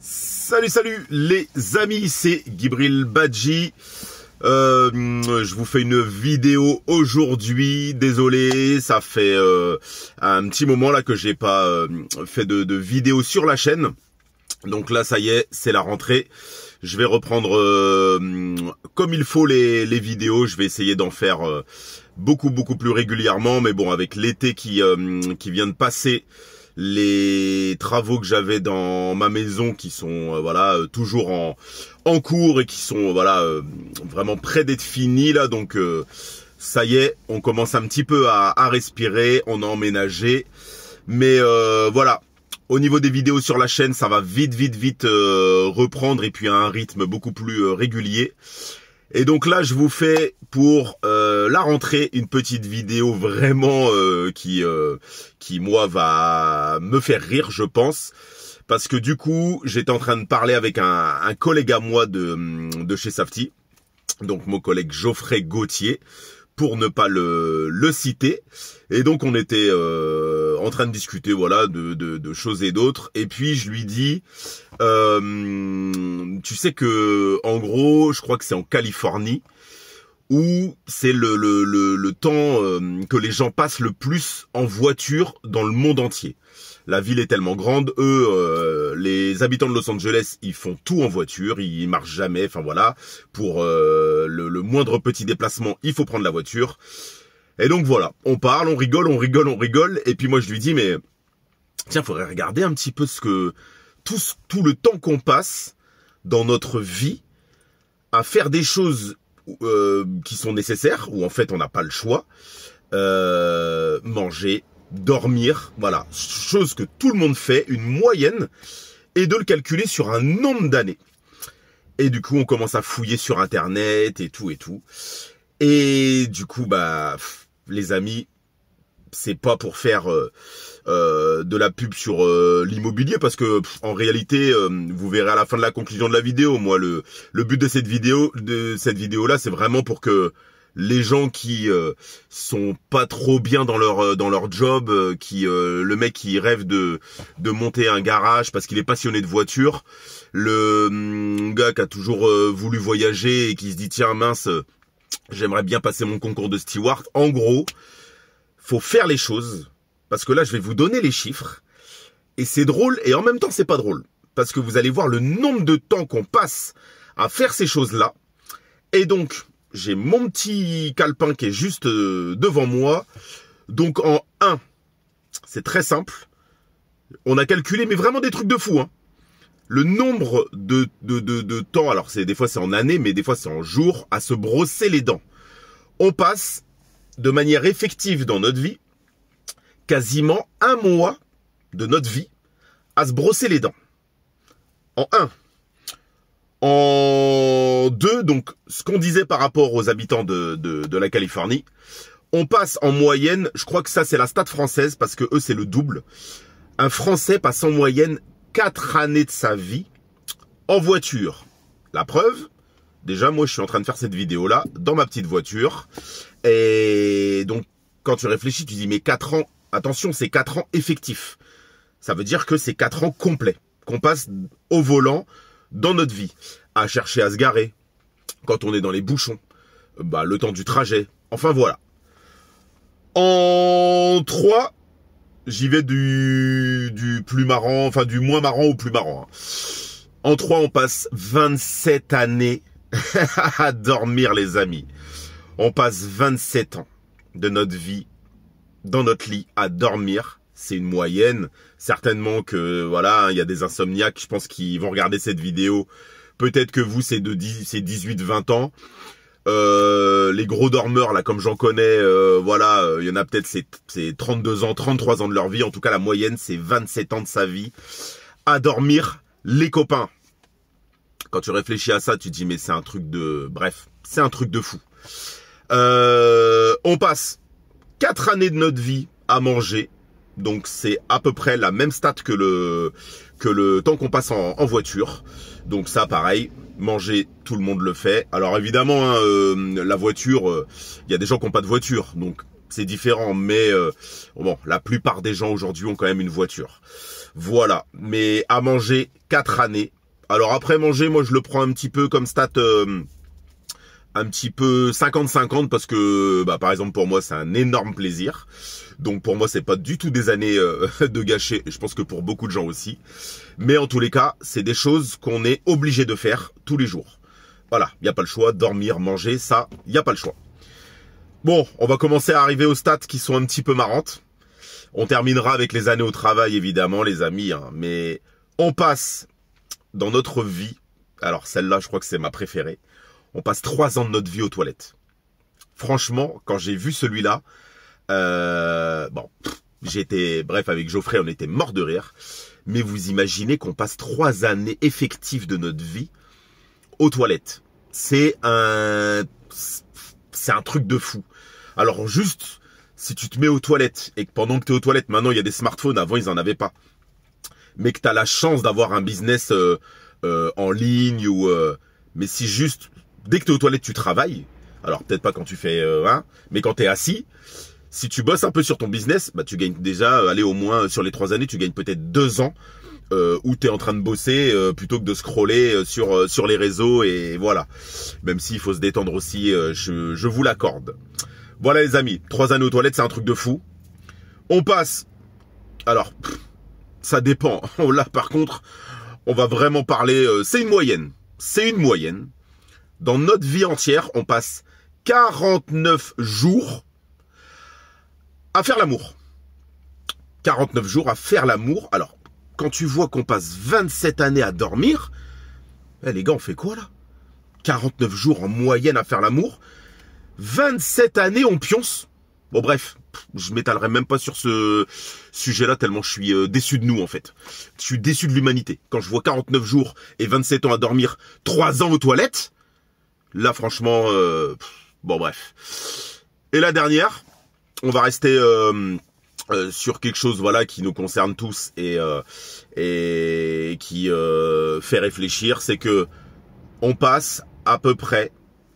Salut les amis, c'est Gibril Badji. Je vous fais une vidéo aujourd'hui. Désolé, ça fait un petit moment là que j'ai pas fait de vidéo sur la chaîne. Donc là, ça y est, c'est la rentrée. Je vais reprendre comme il faut les vidéos. Je vais essayer d'en faire beaucoup plus régulièrement. Mais bon, avec l'été qui vient de passer, les travaux que j'avais dans ma maison qui sont toujours en cours et qui sont vraiment près d'être finis là, donc ça y est, on commence un petit peu à respirer, on a emménagé, mais voilà, au niveau des vidéos sur la chaîne, ça va vite reprendre et puis à un rythme beaucoup plus régulier. Et donc là, je vous fais pour la rentrée une petite vidéo vraiment qui moi va me faire rire, je pense, parce que du coup, j'étais en train de parler avec un collègue à moi de chez Safety, donc mon collègue Geoffrey Gauthier, pour ne pas le citer. Et donc on était en train de discuter de choses et d'autres. Et puis je lui dis, tu sais que en gros, je crois que c'est en Californie où c'est le temps que les gens passent le plus en voiture dans le monde entier. La ville est tellement grande, eux, les habitants de Los Angeles, ils font tout en voiture, ils marchent jamais, enfin voilà. Pour le moindre petit déplacement, il faut prendre la voiture. Et donc voilà, on parle, on rigole, et puis moi je lui dis, mais tiens, faudrait regarder un petit peu tout le temps qu'on passe dans notre vie à faire des choses qui sont nécessaires, où en fait on n'a pas le choix, manger, dormir, voilà, chose que tout le monde fait, une moyenne, et de le calculer sur un nombre d'années. Et du coup on commence à fouiller sur internet et tout. Et du coup, les amis, c'est pas pour faire de la pub sur l'immobilier, parce que en réalité, vous verrez à la fin de la conclusion de la vidéo, moi le but de cette vidéo là, c'est vraiment pour que les gens qui sont pas trop bien dans leur job, le mec qui rêve de monter un garage parce qu'il est passionné de voiture, le gars qui a toujours voulu voyager et qui se dit tiens mince, j'aimerais bien passer mon concours de steward. En gros, faut faire les choses, parce que là je vais vous donner les chiffres et c'est drôle et en même temps c'est pas drôle, parce que vous allez voir le nombre de temps qu'on passe à faire ces choses-là. Et donc j'ai mon petit calepin qui est juste devant moi. Donc en 1, c'est très simple. On a calculé, mais vraiment des trucs de fou, hein. Le nombre de temps, alors des fois c'est en années, mais des fois c'est en jours, à se brosser les dents. On passe de manière effective dans notre vie quasiment un mois de notre vie à se brosser les dents. En 1. En 2, donc ce qu'on disait par rapport aux habitants de la Californie, on passe en moyenne, je crois que ça c'est la stat française parce que eux c'est le double. Un Français passe en moyenne 4 années de sa vie en voiture. La preuve, déjà moi je suis en train de faire cette vidéo là dans ma petite voiture. Et donc quand tu réfléchis, tu dis mais 4 ans, attention, c'est 4 ans effectifs. Ça veut dire que c'est 4 ans complets qu'on passe au volant dans notre vie, à chercher à se garer, quand on est dans les bouchons, le temps du trajet, enfin voilà. En 3, j'y vais du plus marrant, enfin du moins marrant au plus marrant, hein. En 3, on passe 27 années à dormir, les amis. On passe 27 ans de notre vie dans notre lit à dormir. C'est une moyenne. Certainement que, voilà, il y a des insomniaques, je pense, qui vont regarder cette vidéo. Peut-être que vous, c'est 18-20 ans. Les gros dormeurs, là, comme j'en connais, il y en a peut-être, c'est 32 ans, 33 ans de leur vie. En tout cas, la moyenne, c'est 27 ans de sa vie à dormir, les copains. Quand tu réfléchis à ça, tu te dis, mais c'est un truc de... Bref, c'est un truc de fou. On passe 4 années de notre vie à manger. Donc c'est à peu près la même stat que le temps qu'on passe en voiture. Donc ça pareil, manger, tout le monde le fait. Alors évidemment, hein, la voiture, il y a des gens qui n'ont pas de voiture. Donc c'est différent, mais bon, la plupart des gens aujourd'hui ont quand même une voiture. Voilà, mais à manger 4 années. Alors après manger, moi je le prends un petit peu comme stat, un petit peu 50-50 parce que, bah, par exemple pour moi c'est un énorme plaisir. Donc pour moi c'est pas du tout des années de gâcher. Je pense que pour beaucoup de gens aussi. Mais en tous les cas, c'est des choses qu'on est obligé de faire tous les jours. Voilà, il n'y a pas le choix. Dormir, manger, ça, il n'y a pas le choix. Bon, on va commencer à arriver aux stats qui sont un petit peu marrantes. On terminera avec les années au travail, évidemment, les amis. Hein, mais on passe dans notre vie, alors celle-là, je crois que c'est ma préférée. On passe 3 ans de notre vie aux toilettes. Franchement, quand j'ai vu celui-là, bon, j'étais, bref, avec Geoffrey, on était mort de rire. Mais vous imaginez qu'on passe 3 années effectives de notre vie aux toilettes. C'est un truc de fou. Alors juste, si tu te mets aux toilettes et que pendant que tu es aux toilettes, maintenant il y a des smartphones, avant ils en avaient pas. Mais que tu as la chance d'avoir un business en ligne ou mais si juste dès que tu es aux toilettes, tu travailles. Alors peut-être pas quand tu fais mais quand tu es assis, si tu bosses un peu sur ton business, bah tu gagnes déjà allez au moins sur les 3 années, tu gagnes peut-être 2 ans où tu es en train de bosser plutôt que de scroller sur les réseaux et voilà. Même s'il faut se détendre aussi, je vous l'accorde. Voilà les amis, 3 années aux toilettes, c'est un truc de fou. On passe. Alors, ça dépend. Là par contre, on va vraiment parler, c'est une moyenne. C'est une moyenne. Dans notre vie entière, on passe 49 jours à faire l'amour. 49 jours à faire l'amour. Alors, quand tu vois qu'on passe 27 années à dormir, les gars, on fait quoi là? 49 jours en moyenne à faire l'amour. 27 années, on pionce. Bon bref, je m'étalerai même pas sur ce sujet-là tellement je suis déçu de nous en fait. Je suis déçu de l'humanité. Quand je vois 49 jours et 27 ans à dormir, 3 ans aux toilettes, là franchement, bon bref. Et la dernière, on va rester sur quelque chose voilà qui nous concerne tous et qui fait réfléchir, c'est que on passe à peu près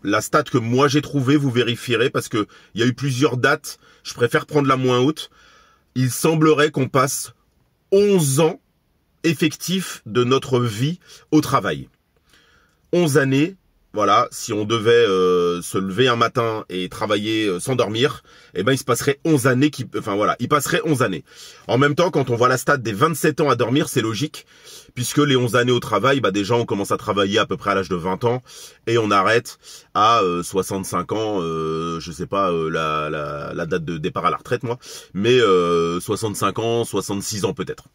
la stat que moi j'ai trouvée, vous vérifierez parce que il y a eu plusieurs dates, je préfère prendre la moins haute. Il semblerait qu'on passe 11 ans effectifs de notre vie au travail. 11 années. Voilà, si on devait se lever un matin et travailler sans dormir, eh ben il se passerait 11 années il passerait 11 années. En même temps, quand on voit la stat des 27 ans à dormir, c'est logique puisque les 11 années au travail, bah déjà on commence à travailler à peu près à l'âge de 20 ans et on arrête à 65 ans, je sais pas la date de départ à la retraite moi, mais 65 ans, 66 ans peut-être.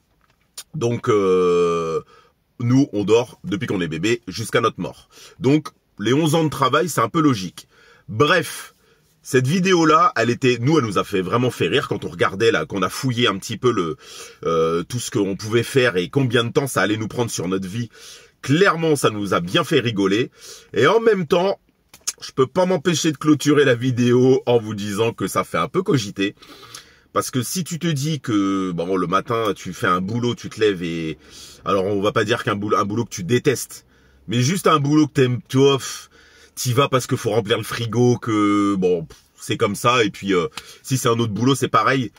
Donc nous, on dort depuis qu'on est bébé jusqu'à notre mort. Donc les 11 ans de travail, c'est un peu logique. Bref, cette vidéo-là, elle nous a vraiment fait rire quand on regardait là, qu'on a fouillé un petit peu tout ce qu'on pouvait faire et combien de temps ça allait nous prendre sur notre vie. Clairement, ça nous a bien fait rigoler. Et en même temps, je peux pas m'empêcher de clôturer la vidéo en vous disant que ça fait un peu cogiter. Parce que si tu te dis que bon le matin tu fais un boulot, tu te lèves et alors on va pas dire qu'un boulot que tu détestes, mais juste un boulot que t'aimes, t'y vas parce que faut remplir le frigo, que bon c'est comme ça et puis si c'est un autre boulot c'est pareil.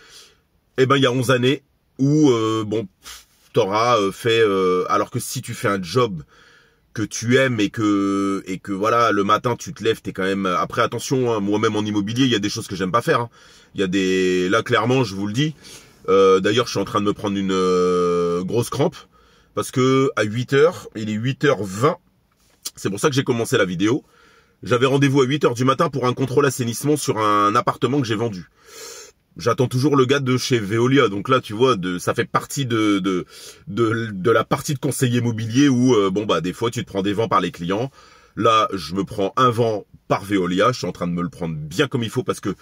Eh ben il y a 11 années où bon t'auras fait alors que si tu fais un job que tu aimes et que voilà le matin tu te lèves, t'es quand même après attention hein, moi-même en immobilier il y a des choses que j'aime pas faire hein. Il y a là clairement je vous le dis d'ailleurs je suis en train de me prendre une grosse crampe parce que à 8h il est 8h20, c'est pour ça que j'ai commencé la vidéo. J'avais rendez-vous à 8h du matin pour un contrôle assainissement sur un appartement que j'ai vendu. J'attends toujours le gars de chez Veolia, donc là tu vois, ça fait partie de la partie de conseiller immobilier où bon bah des fois tu te prends des vents par les clients. Là je me prends un vent par Veolia, je suis en train de me le prendre bien comme il faut parce que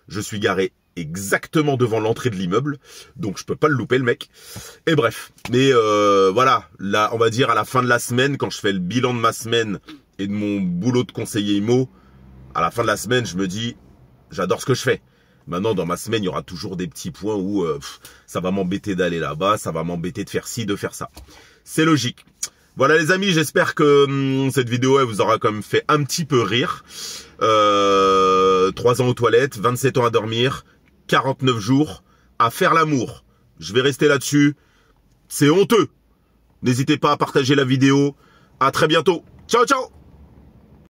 je suis garé exactement devant l'entrée de l'immeuble, donc je peux pas le louper le mec. Et bref, mais voilà, là on va dire à la fin de la semaine, quand je fais le bilan de ma semaine et de mon boulot de conseiller immo, à la fin de la semaine je me dis j'adore ce que je fais. Maintenant, dans ma semaine, il y aura toujours des petits points où ça va m'embêter d'aller là-bas, ça va m'embêter de faire ci, de faire ça. C'est logique. Voilà les amis, j'espère que cette vidéo elle vous aura quand même fait un petit peu rire. 3 ans aux toilettes, 27 ans à dormir, 49 jours à faire l'amour. Je vais rester là-dessus. C'est honteux. N'hésitez pas à partager la vidéo. À très bientôt. Ciao, ciao!